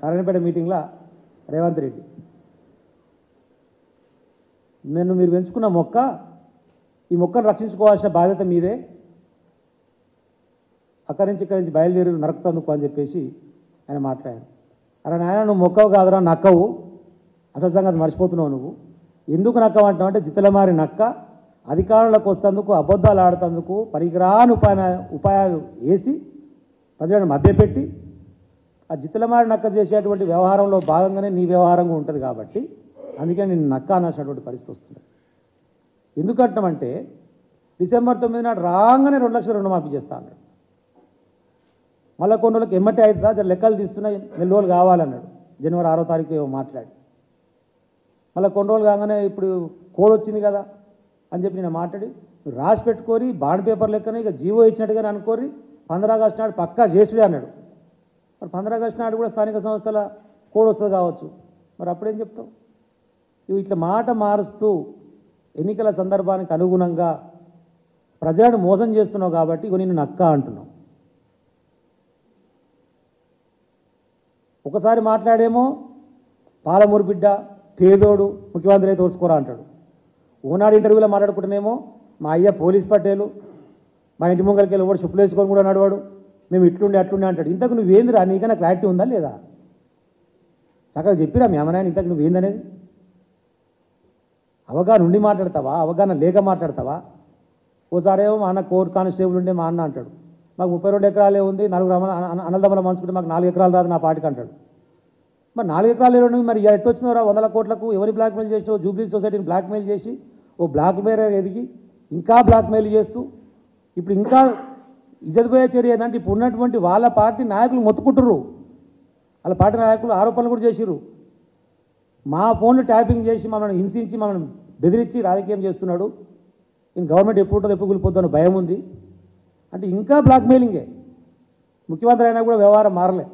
నారాయణపేట మీటింగ్లో రేవంత్ రెడ్డి మీరు పెంచుకున్న మొక్క, ఈ మొక్కను రక్షించుకోవాల్సిన బాధ్యత మీదే, అక్కడి నుంచి బయలుదేరి నరకుతందుకు అని చెప్పేసి ఆయన మాట్లాడాడు. అరే నాయన, నువ్వు మొక్కవు కాదురా, నక్కవు. అసలు సంగతి మర్చిపోతున్నావు. నువ్వు ఎందుకు నక్కవు అంటావు అంటే, జిత్తలమారి నక్క అధికారులకు వస్తేందుకు, అబద్ధాలు ఆడుతందుకు పనికిరాని ఉపాయాలు వేసి ప్రజలను మభ్యపెట్టి, ఆ జిత్తలమారి నక్క చేసేటువంటి వ్యవహారంలో భాగంగానే నీ వ్యవహారంగా ఉంటుంది కాబట్టి అందుకే నేను నక్క అనాల్సినటువంటి పరిస్థితి వస్తుంది. ఎందుకంటామంటే డిసెంబర్ 9 నాడు రాగానే 2 లక్షల రుణమాఫీ చేస్తా అన్నాడు. మళ్ళీ కొన్ని రోజులకు ఎమ్మటే అవుతుందా, లెక్కలు తీస్తున్నాయి, 4 రోజులు కావాలన్నాడు. జనవరి 6వ తారీఖు ఏమో మాట్లాడి, మళ్ళీ కొన్ని రోజులు కాగానే ఇప్పుడు కోడ్ వచ్చింది కదా అని చెప్పి నేను మాట్లాడి, రాసి పెట్టుకొని బాండ్ పేపర్ లెక్కనే ఇక జీవో ఇచ్చినట్టుగానే అనుకోరి 15 ఆగస్టు నాడు పక్కా చేసుడే అన్నాడు. మరి 15 ఆగస్టు నాడు కూడా స్థానిక సంస్థల కోడ్ వస్తుంది కావచ్చు, మరి అప్పుడేం చెప్తావు? ఇవి ఇట్లా మాట మారుస్తూ ఎన్నికల సందర్భానికి అనుగుణంగా ప్రజలను మోసం చేస్తున్నావు కాబట్టి ఇక నిన్ను నక్క అంటున్నావు. ఒకసారి మాట్లాడేమో పాలమూరు బిడ్డ, పేదోడు, ముఖ్యమంత్రి అయితే తోసుకోరా అంటాడు. ఓనాడు ఇంటర్వ్యూలో మాట్లాడుకుంటేనేమో మా అయ్య పోలీస్ పట్టేలు, మా ఇంటి ముంగలికి వెళ్ళి కూడా చెప్పులు వేసుకొని కూడా నడవాడు, మేము ఇట్లుండే అట్లుండే అంటాడు. ఇంతకు నువ్వేందిరా, నీకైనా క్లారిటీ ఉందా లేదా? చక్కగా చెప్పిరా మీ అమ్మనాయన ఇంతకు నువ్వేందనేది? అవగాహన ఉండి మాట్లాడతావా, అవగాహన లేక మాట్లాడతావా? ఓసారేమో మా అన్న కోర్టు కానిస్టేబుల్ ఉండే మా అన్న అంటాడు, మాకు 32 ఎకరాలే ఉంది, 4 అన్నదమ్ముల మంచుకుంటే మాకు 4 ఎకరాలు రాదు నా పాటికి అంటాడు. మరి 4 ఎకరాలు ఏమి మరి ఎట్టు వచ్చినారా 100 కోట్లకు? ఎవరి బ్లాక్మెయిల్ చేసావు? జూబ్లీ సొసైటీని బ్లాక్మెయిల్ చేసి ఓ బ్లాక్ మెయిల్ ఎదిగి ఇంకా బ్లాక్మెయిల్ చేస్తూ ఇప్పుడు ఇంకా ఇజ్జత్ చర్య ఏంటంటే, ఇప్పుడు ఉన్నటువంటి వాళ్ళ పార్టీ నాయకులు మొత్తుకుంటుర్రు. వాళ్ళ పార్టీ నాయకులు ఆరోపణలు కూడా చేసిర్రు. మా ఫోన్లు ట్యాపింగ్ చేసి మమ్మల్ని హింసించి మమ్మల్ని బెదిరించి రాజకీయం చేస్తున్నాడు, నేను గవర్నమెంట్ ఎప్పుడు ఉంటుందో ఎప్పుడు కూలిపోతుందో భయం ఉంది అంటే ఇంకా బ్లాక్మెయిలింగే. ముఖ్యమంత్రి అయినా కూడా వ్యవహారం మారలే.